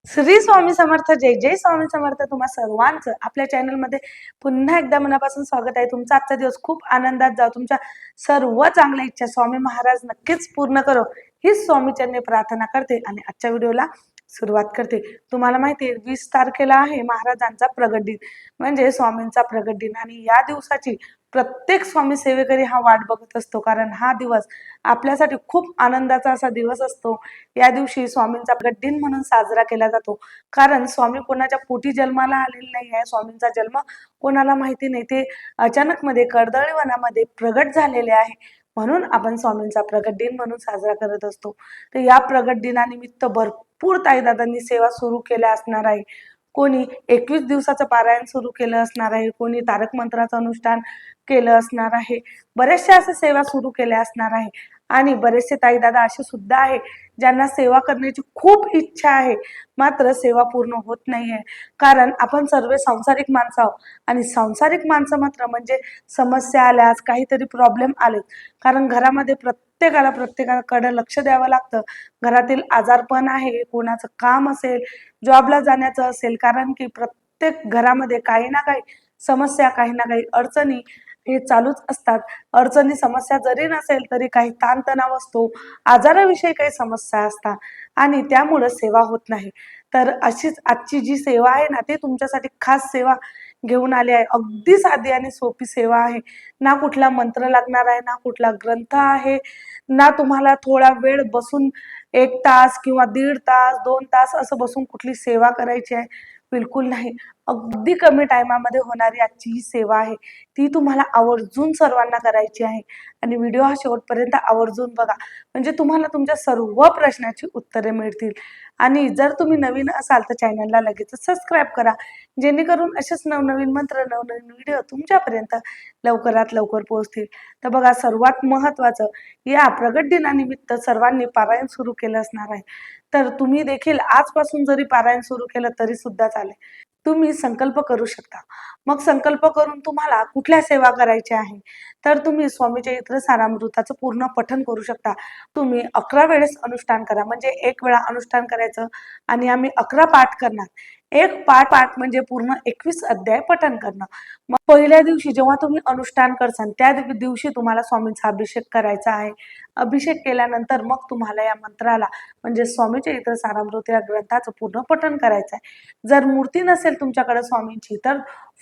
श्री स्वामी समर्थ. जय जय स्वामी समर्थ. तुम्हा सर्वांचं आपल्या चॅनलमध्ये पुन्हा एकदा मनापासून स्वागत आहे. तुमचा आजचा दिवस खूप आनंदात जाओ. तुमच्या सर्व चांगल्या इच्छा स्वामी महाराज नक्कीच पूर्ण करो हीच स्वामीचरणी प्रार्थना करते आणि आजच्या व्हिडिओला सुरुवात करते. तुम्हाला माहिती आहे 20 तारखेला आहे महाराजांचा प्रगट दिन म्हणजे स्वामींचा प्रगट दिन आणि या दिवसाची प्रत्येक स्वामी सेवेकरी हा वाट बघत असतो, कारण हा दिवस आपल्यासाठी खूप आनंदाचा असा दिवस असतो. या दिवशी स्वामींचा प्रगट दिन म्हणून साजरा केला जातो, कारण स्वामी कोणाच्या पोटी जन्माला आलेले नाही आहे. स्वामींचा जन्म कोणाला माहिती नाही, ते अचानक मध्ये कर्दळी वनामध्ये प्रगट झालेले आहे, म्हणून आपण स्वामींचा प्रगट दिन म्हणून साजरा करत असतो. तर या प्रगट दिनानिमित्त भरपूर ताईदादांनी सेवा सुरू केल्या असणार आहे. कोणी 21 दिवसाचं पारायण सुरू केलं असणार आहे, कोणी तारक मंत्राचं अनुष्ठान केलं असणार आहे, बरेचशा अशा सेवा सुरू केल्या असणार आहे. आणि बरेचसे ताईदादा असे सुद्धा आहे ज्यांना सेवा करण्याची खूप इच्छा आहे, मात्र सेवा पूर्ण होत नाहीये, कारण आपण सर्व सांसारिक माणसं आहोत आणि सांसारिक माणसं मात्र म्हणजे समस्या आल्यास, काहीतरी प्रॉब्लेम आले, कारण घरामध्ये प्रत्येकाकडे लक्ष द्यावं लागतं. घरातील आजारपण आहे, कोणाचं काम असेल, जॉबला जाण्याचं असेल, कारण की प्रत्येक घरामध्ये काही ना काही समस्या, काही ना काही अडचणी हे चालूच असतात. अडचणी समस्या जरी नसेल तरी काही ताणतणाव असतो, आजाराविषयी काही समस्या असतात आणि त्यामुळे सेवा होत नाही. तर अशीच आजची जी सेवा आहे ना, ते तुमच्यासाठी खास सेवा घेऊन आली आहे. अगदी साधी आणि सोपी सेवा आहे. ना कुठला मंत्र लागणार आहे, ना कुठला ग्रंथ आहे, ना तुम्हाला थोडा वेळ बसून 1 तास किंवा 1.5 तास 2 तास असं बसून कुठली सेवा करायची आहे, बिलकुल नाही. अगदी कमी टायमामध्ये होणारी आजची ही सेवा आहे, ती तुम्हाला आवर्जून सर्वांना करायची आहे आणि व्हिडिओ हा शेवटपर्यंत आवर्जून बघा, म्हणजे तुम्हाला तुमच्या सर्व प्रश्नाची उत्तरे मिळतील. आणि जर तुम्ही नवीन असाल तर चॅनलला लगेच सबस्क्राईब करा, जेणेकरून असेच नवनवीन मंत्र, नवनवीन व्हिडिओ तुमच्यापर्यंत लवकरात लवकर पोहोचतील. तर बघा, सर्वात महत्त्वाचं, या प्रगट दिनानिमित्त सर्वांनी पारायण सुरू केलं असणार आहे. तर तुम्ही देखील आजपासून जरी पारायण सुरू केलं तरी सुद्धा चालेल. तुम्ही संकल्प करू शकता. मग संकल्प करून तुम्हाला कुठल्या सेवा करायच्या आहे, तर तुम्ही स्वामी चरित्र सारामृताचं पूर्ण पठण करू शकता. तुम्ही 11 वेळेस अनुष्ठान करा, म्हणजे 1 वेळा अनुष्ठान करायचं आणि आम्ही 11 पाठ करणार. एक पाठ म्हणजे पूर्ण 21 अध्याय पठण करणं. मग पहिल्या दिवशी जेव्हा तुम्ही अनुष्ठान करसाल त्या दिवशी तुम्हाला स्वामींचा अभिषेक करायचा आहे. अभिषेक केल्यानंतर मग तुम्हाला या मंत्राला म्हणजे स्वामी चरित्र सारामृत या ग्रंथाचं पूर्ण पठण करायचं आहे. जर मूर्ती नसेल तुमच्याकडे स्वामींची, तर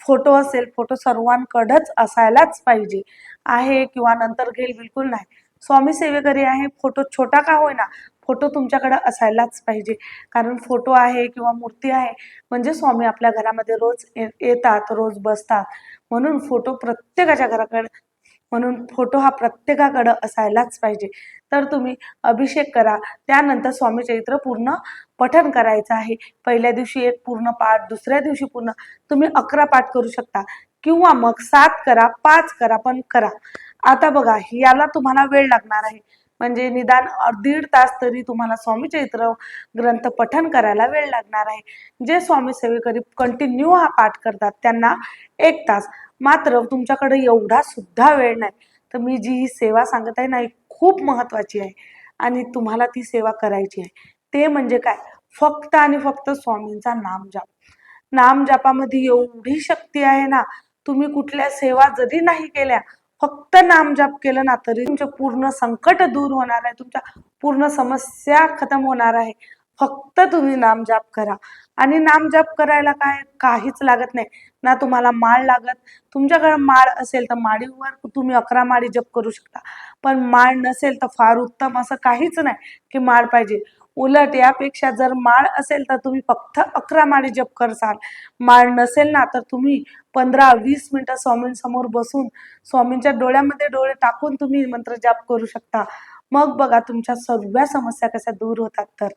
फोटो असेल, फोटो सर्वांकडेच असायलाच पाहिजे. आहे किंवा नंतर घेईल बिलकुल नाही, स्वामी सेवेकरी आहे, फोटो छोटा का होईना, फोटो तुमच्याकडे असायलाच पाहिजे. कारण फोटो आहे किंवा मूर्ती आहे म्हणजे स्वामी आपल्या घरामध्ये रोज येतात, रोज बसतात, म्हणून फोटो प्रत्येकाच्या घराकडे, म्हणून फोटो हा प्रत्येकाकडे असायलाच पाहिजे. तर तुम्ही अभिषेक करा, त्यानंतर स्वामी चरित्र पूर्ण पठण करायचं आहे. पहिल्या दिवशी 1 पूर्ण पाठ, दुसऱ्या दिवशी पूर्ण, तुम्ही 11 पाठ करू शकता किंवा मग 7 करा, 5 करा, पण करा. आता बघा, याला तुम्हाला वेळ लागणार आहे, म्हणजे निदान 1.5 तास तरी तुम्हाला स्वामी चरित्र ग्रंथ पठण करायला वेळ लागणार आहे. जे स्वामी सेवेकरी कंटिन्यू हा पाठ करतात त्यांना 1 तास. मात्र तुमच्याकडे एवढा सुद्धा वेळ नाही, तर मी जी ही सेवा सांगत आहे ना, ही खूप महत्त्वाची आहे आणि तुम्हाला ती सेवा करायची आहे. ते म्हणजे काय, फक्त आणि फक्त स्वामींचा नामजाप. नामजापामध्ये एवढी शक्ती आहे ना, तुम्ही कुठल्या सेवा जरी नाही केल्या, फक्त नामजाप केलं ना, तरी तुमचे पूर्ण संकट दूर होणार आहे, तुमच्या पूर्ण समस्या खतम होणार आहे. फक्त तुम्ही नामजाप करा. आणि नामजाप करायला काहीच लागत नाही, ना तुम्हाला माळ लागत. तुमच्याकडे माळ असेल तर माळीवर तुम्ही 11 माळी जप करू शकता, पण माळ नसेल तर फार उत्तम, असं काहीच नाही की माळ पाहिजे. उलट यापेक्षा जर माळ असेल तर तुम्ही फक्त 11 माळी जप करसाल. माळ नसेल ना, तर तुम्ही 15-20 मिनिटं स्वामींसमोर बसून स्वामींच्या डोळ्यामध्ये डोळे टाकून तुम्ही मंत्र जाप करू शकता. मग बघा तुमच्या सर्व समस्या कशा दूर होतात. तर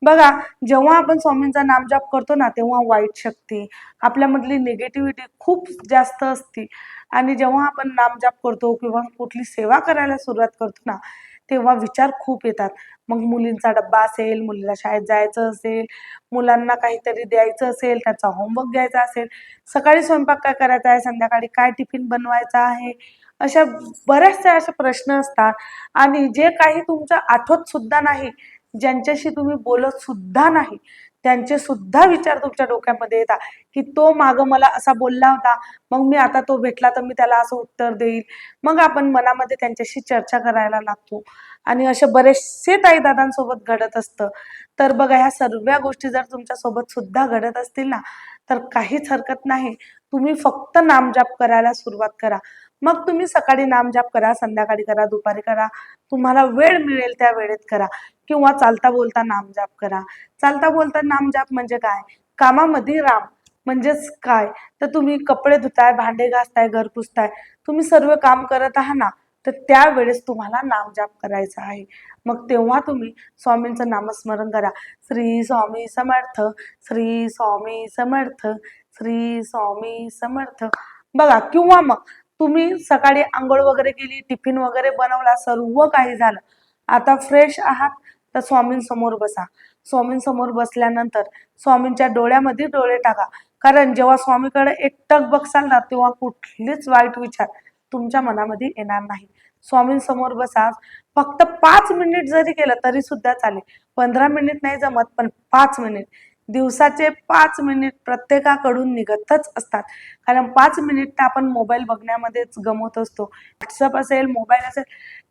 बघा, जेव्हा आपण स्वामींचा नामजाप करतो ना, तेव्हा वाईट शक्ती, आपल्यामधली निगेटिव्हिटी खूप जास्त असते. आणि जेव्हा आपण नामजाप करतो किंवा कुठली सेवा करायला सुरुवात करतो ना, तेव्हा विचार खूप येतात. मग मुलींचा डब्बा असेल, मुलीला शाळेत जायचं असेल, मुलांना काहीतरी द्यायचं असेल, त्याचा होमवर्क घ्यायचा असेल, सकाळी स्वयंपाक काय करायचा आहे, संध्याकाळी काय टिफिन बनवायचा आहे, अशा बऱ्याचशा असे प्रश्न असतात. आणि जे काही तुमचं आठवत सुद्धा नाही, ज्यांच्याशी तुम्ही बोलत सुद्धा नाही, त्यांचे सुद्धा विचार तुमच्या डोक्यामध्ये येतात की तो माग मला असा बोलला होता, मग मी आता तो भेटला तर मी त्याला असं उत्तर देईल. मग आपण मनामध्ये त्यांच्याशी चर्चा करायला लागतो आणि असे बरेचसे ताई दादांसोबत घडत असतं. तर बघा, ह्या सर्व गोष्टी जर तुमच्या सोबत सुद्धा घडत असतील ना, तर काहीच हरकत नाही. तुम्ही फक्त नामजाप करायला सुरुवात करा. मग तुम्ही सकाळी नामजाप करा, संध्याकाळी करा, दुपारी करा, तुम्हाला वेळ मिळेल त्या वेळेत करा, किंवा चालता बोलता नामजाप करा. चालता बोलता नामजाप म्हणजे काय? कामामध्ये राम म्हणजेच काय? तर तुम्ही कपडे धुताय, भांडे घासताय, घर पुसताय, तुम्ही सर्व काम करत आहात ना, तर त्यावेळेस तुम्हाला नामजाप करायचा आहे. मग तेव्हा तुम्ही स्वामींचं नामस्मरण करा. श्री स्वामी समर्थ, श्री स्वामी समर्थ, श्री स्वामी समर्थ. बघा, किंवा मग तुम्ही सकाळी आंघोळ वगैरे केली, टिफिन वगैरे बनवला, सर्व काही झालं, आता फ्रेश आहात, तर स्वामींसमोर बसा. स्वामींसमोर बसल्यानंतर स्वामींच्या डोळ्यामध्ये डोळे टाका. कारण जेव्हा स्वामीकडे एकटक बघसाल ना, तेव्हा कुठलीच वाईट विचार तुमच्या मनामध्ये येणार नाही. स्वामींसमोर बसा. फक्त 5 मिनिट जरी केलं तरी सुद्धा चालेल. 15 मिनिट नाही जमत, पण 5 मिनिट, दिवसाचे 5 मिनिट प्रत्येकाकडून निघतच असतात. कारण 5 मिनिट आपण मोबाईल बघण्यामध्येच गमवत असतो. व्हॉट्सअप असेल, मोबाईल असेल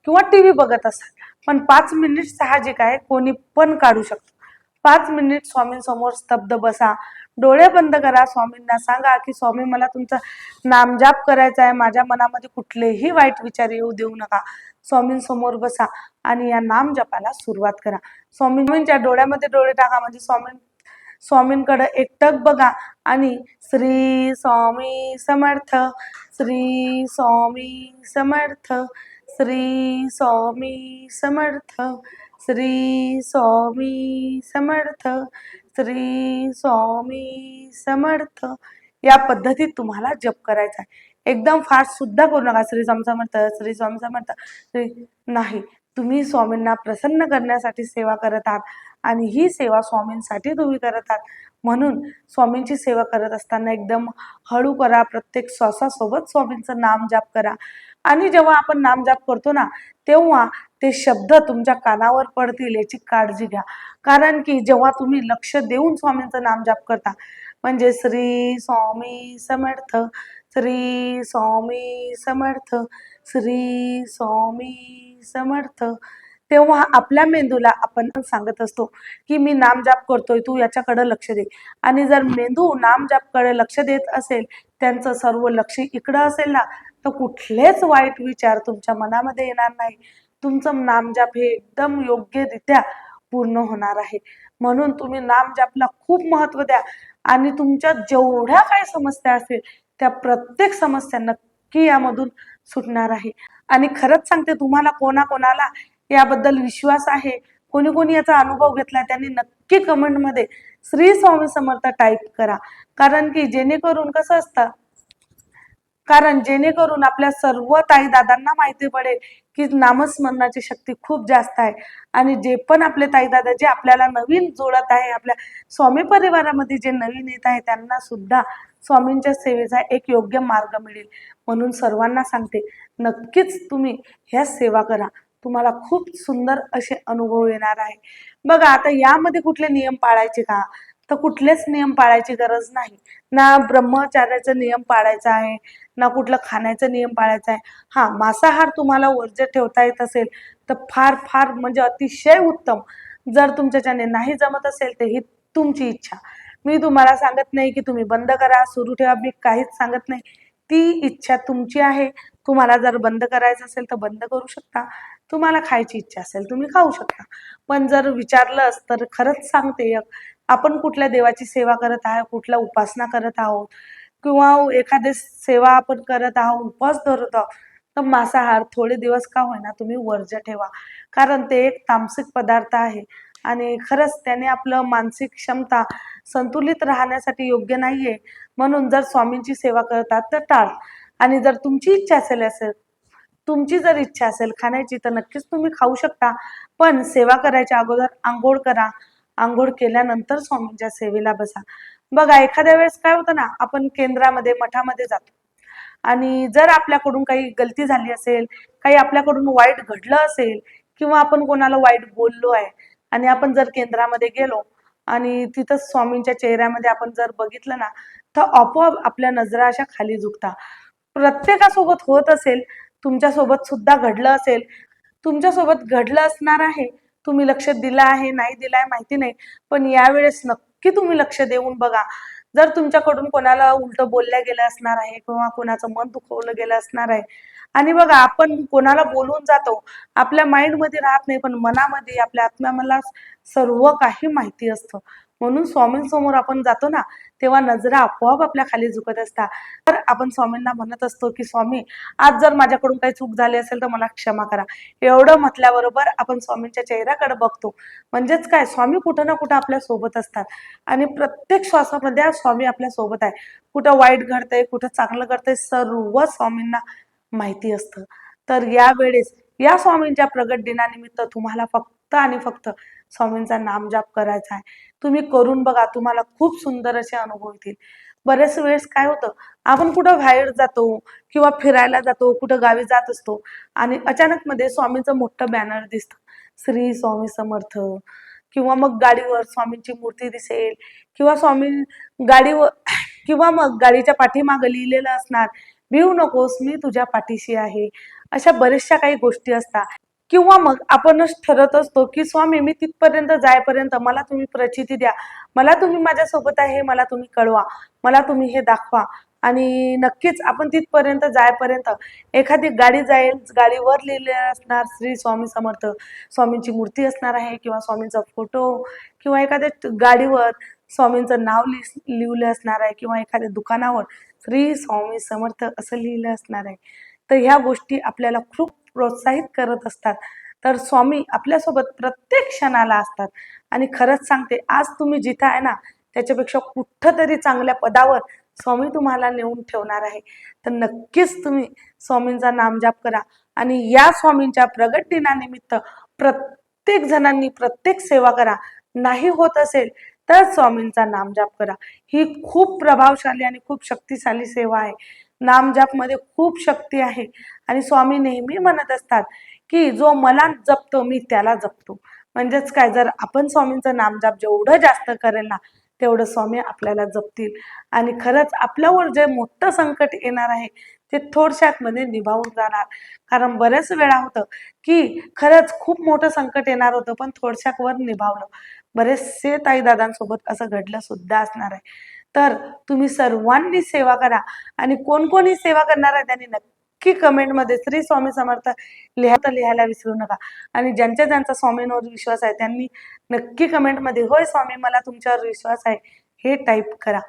किंवा टीव्ही बघत असाल, पण 5 मिनिट साहजिक आहे, कोणी पण काढू शकतो. 5 मिनिट स्वामींसमोर स्तब्ध बसा, डोळे बंद करा. स्वामींना सांगा की स्वामी, मला तुमचा नामजाप करायचा आहे, माझ्या मनामध्ये कुठलेही वाईट विचार येऊ देऊ नका. स्वामींसमोर बसा आणि या नामजपाला सुरुवात करा. स्वामींच्या डोळ्यामध्ये डोळे टाका, म्हणजे स्वामींकडे एकटक बघा आणि श्री स्वामी समर्थ, श्री स्वामी समर्थ, श्री स्वामी समर्थ, श्री स्वामी समर्थ, श्री स्वामी समर्थ, या पद्धतीत तुम्हाला जप करायचा आहे. एकदम फास्ट सुद्धा करू नका. श्री स्वामी समर्थ, श्री स्वामी समर्थ, श्री नाही. तुम्ही स्वामींना प्रसन्न करण्यासाठी सेवा करत आहात आणि ही सेवा स्वामींसाठी तुम्ही करत आहात. म्हणून स्वामींची सेवा करत असताना एकदम हळू करा. प्रत्येक श्वासासोबत स्वामींचं नाम जाप करा. आणि जेव्हा आपण नाम जाप करतो ना, तेव्हा ते शब्द तुमच्या कानावर पडतील याची काळजी घ्या. कारण की जेव्हा तुम्ही लक्ष देऊन स्वामींचं नाम जाप करता, म्हणजे श्री स्वामी समर्थ, श्री स्वामी समर्थ, श्री स्वामी समर्थ, तेव्हा आपल्या मेंदूला आपण सांगत असतो की मी नामजाप करतोय, तू याच्याकडे लक्ष दे. आणि जर मेंदू नामजापकडे लक्ष देत असेल, त्यांचं सर्व लक्ष इकडं असेल ना, तर कुठलेच वाईट विचार तुमच्या मनामध्ये येणार नाही. तुमचं नामजाप हे एकदम योग्यरित्या पूर्ण होणार आहे. म्हणून तुम्ही नामजापला खूप महत्त्व द्या आणि तुमच्या जेवढ्या काही समस्या असतील त्या प्रत्येक समस्या नक्की यामधून सुटणार आहे. आणि खरंच सांगते, तुम्हाला कोणाकोणाला याबद्दल विश्वास आहे, कोणी कोणी याचा अनुभव घेतला, त्यांनी नक्की कमेंटमध्ये श्री स्वामी समर्थ टाईप करा. कारण की जेणेकरून आपल्या सर्व ताई दादांना माहिती पडेल की नामस्मरणाची शक्ती खूप जास्त आहे. आणि जे पण आपले ताई दादा जे आपल्याला नवीन जोडत आहे, आपल्या स्वामी परिवारामध्ये जे नवीन येत आहे, त्यांना सुद्धा स्वामींच्या सेवेचा एक योग्य मार्ग मिळेल. म्हणून सर्वांना सांगते, नक्कीच तुम्ही ह्या सेवा करा. तुम्हाला खूप सुंदर असे अनुभव येणार आहे. बघा, आता यामध्ये कुठले नियम पाळायचे का? तर कुठलेच नियम पाळायची गरज नाही. ना ब्रह्मचार्याचा नियम पाळायचा आहे, ना कुठलं खाण्याचा नियम पाळायचा आहे. हा, मांसाहार तुम्हाला वर्ज्य ठेवता येत असेल तर फार फार म्हणजे अतिशय उत्तम. जर तुमच्याच्याने नाही जमत असेल तर ही तुमची इच्छा. मी तुम्हाला सांगत नाही की तुम्ही बंद करा, सुरू ठेवा, मी काहीच सांगत नाही. ती इच्छा तुमची आहे. तुम्हाला जर बंद करायचं असेल तर बंद करू शकता. तुम्हाला खायची इच्छा असेल तुम्ही खाऊ शकता. पण जर विचारलंच तर खरंच सांगते, आपण कुठल्या देवाची सेवा करत आहोत, कुठल्या उपासना करत आहोत, किंवा एखादी सेवा आपण करत आहोत, उपवास धरत आहोत, तर मांसाहार थोडे दिवस का होईना तुम्ही वर्ज्य ठेवा. कारण ते एक तामसिक पदार्थ आहे आणि खरंच त्याने आपलं मानसिक क्षमता संतुलित राहण्यासाठी योग्य नाहीये. म्हणून जर स्वामींची सेवा करतात तर टाळा. आणि जर तुमची जर इच्छा असेल खाण्याची, तर नक्कीच तुम्ही खाऊ शकता. पण सेवा करायच्या अगोदर आंघोळ करा. आंघोळ केल्यानंतर स्वामींच्या सेवेला बसा. बघा, एखाद्या वेळेस काय होतं ना, आपण केंद्रामध्ये, मठामध्ये जातो आणि जर आपल्याकडून काही गलती झाली असेल, काही आपल्याकडून वाईट घडलं असेल, किंवा आपण कोणाला वाईट बोललो आहे आणि आपण जर केंद्रामध्ये गेलो आणि तिथं स्वामींच्या चेहऱ्यामध्ये आपण जर बघितलं ना, तर आपोआप आपल्या नजरा अशा खाली झुकतात. प्रत्येकासोबत होत असेल, तुमच्यासोबत सुद्धा घडलं असेल, तुमच्यासोबत घडलं असणार आहे. तुम्ही लक्ष दिलं आहे, नाही दिलं आहे माहिती नाही. पण यावेळेस नक्की तुम्ही लक्ष देऊन बघा. जर तुमच्याकडून कोणाला उलटं बोलल्या गेलं असणार आहे किंवा कोणाचं मन दुखवलं गेलं असणार आहे आणि बघा आपण कोणाला बोलून जातो, आपल्या माइंडमध्ये राहत नाही, पण मनामध्ये आपल्या आत्म्याला सर्व काही माहिती असतं. म्हणून स्वामींसमोर आपण जातो ना, तेव्हा नजरा आपोआप आपल्या खाली झुकत असतात. तर आपण स्वामींना म्हणत असतो की स्वामी, आज जर माझ्याकडून काही चूक झाली असेल तर मला क्षमा करा. एवढं म्हटल्याबरोबर आपण स्वामींच्या चेहऱ्याकडे बघतो. म्हणजेच काय, स्वामी कुठं ना कुठं आपल्या सोबत असतात आणि प्रत्येक श्वासामध्ये स्वामी आपल्या सोबत आहे. कुठं वाईट घडतंय, कुठं चांगलं घडतंय, सर्व स्वामींना माहिती असतं. तर यावेळेस या स्वामींच्या प्रगट दिनानिमित्त तुम्हाला फक्त आणि फक्त स्वामींचा नामजाप करायचा आहे. तुम्ही करून बघा, तुम्हाला खूप सुंदर असे अनुभव येतील. बरेच वेळेस काय होतं, आपण कुठं बाहेर जातो किंवा फिरायला जातो, कुठं गावी जात असतो आणि अचानक मध्ये स्वामींचं मोठं बॅनर दिसतं, श्री स्वामी समर्थ, किंवा मग गाडीवर स्वामींची मूर्ती दिसेल किंवा स्वामी गाडीवर किंवा मग गाडीच्या पाठीमागं लिहिलेलं असणार, भिवू नकोस मी तुझ्या पाठीशी आहे. अशा बऱ्याचशा काही गोष्टी असतात. किंवा मग आपणच ठरत असतो की स्वामी, मी तिथपर्यंत जायपर्यंत मला तुम्ही प्रचिती द्या, मला तुम्ही माझ्यासोबत आहे, मला तुम्ही कळवा, मला तुम्ही हे दाखवा. आणि नक्कीच आपण तिथपर्यंत जायपर्यंत एखादी गाडी जाईल, गाडीवर लिहिलेलं असणार श्री स्वामी समर्थ, स्वामींची मूर्ती असणार आहे किंवा स्वामींचा फोटो, किंवा एखाद्या गाडीवर स्वामींचं नाव लिहिलं असणार आहे किंवा एखाद्या दुकानावर श्री स्वामी समर्थ असं लिहिलं असणार आहे. तर ह्या गोष्टी आपल्याला खूप प्रोत्साहित करत असतात. तर स्वामी आपल्यासोबत प्रत्येक क्षणाला असतात आणि खरंच सांगते, आज तुम्ही जिथं आहे ना, त्याच्यापेक्षा कुठंतरी चांगल्या पदावर स्वामी तुम्हाला नेऊन ठेवणार आहे. तर नक्कीच तुम्ही स्वामींचा नामजाप करा आणि या स्वामींच्या प्रगट दिनानिमित्त प्रत्येक जणांनी प्रत्येक सेवा करा. नाही होत असेल तर स्वामींचा नामजाप करा. ही खूप प्रभावशाली आणि खूप शक्तिशाली सेवा आहे. नामजापमध्ये खूप शक्ती आहे आणि स्वामी नेहमी म्हणत असतात की जो मला जपतो मी त्याला जपतो. म्हणजेच काय, जर आपण स्वामींचं नामजाप जेवढं जास्त करेल ना, तेवढं स्वामी आपल्याला जपतील आणि खरंच आपल्यावर जे मोठं संकट येणार आहे ते थोडक्यामध्ये निभावून जाणार. कारण बरेच वेळा होतं की खरंच खूप मोठं संकट येणार होतं, पण थोडक्यावर निभावलं. बरेचसे ताई दादांसोबत असं घडलं सुद्धा असणार आहे. तर तुम्ही सर्वांनी सेवा करा आणि कोण कोणी सेवा करणार आहे त्यांनी नक्की कमेंटमध्ये श्री स्वामी समर्थ लिहायला विसरू नका. आणि ज्यांच्या ज्यांचा स्वामींवर विश्वास आहे त्यांनी नक्की कमेंटमध्ये होय स्वामी मला तुमच्यावर विश्वास आहे हे टाईप करा.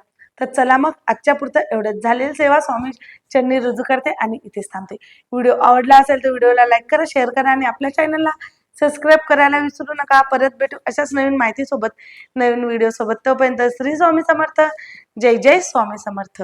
तर चला मग आजच्या पुरतं एवढंच. झालेली सेवा स्वामी चरणी रुजू करते आणि इथेच थांबते. व्हिडिओ आवडला असेल तर व्हिडिओला लाईक करा, शेअर करा आणि आपल्या चॅनलला सबस्क्राईब करायला विसरू नका. परत भेटू अशाच नवीन माहिती सोबत, नवीन व्हिडिओ सोबत. तोपर्यंत श्री स्वामी समर्थ. जय जय स्वामी समर्थ.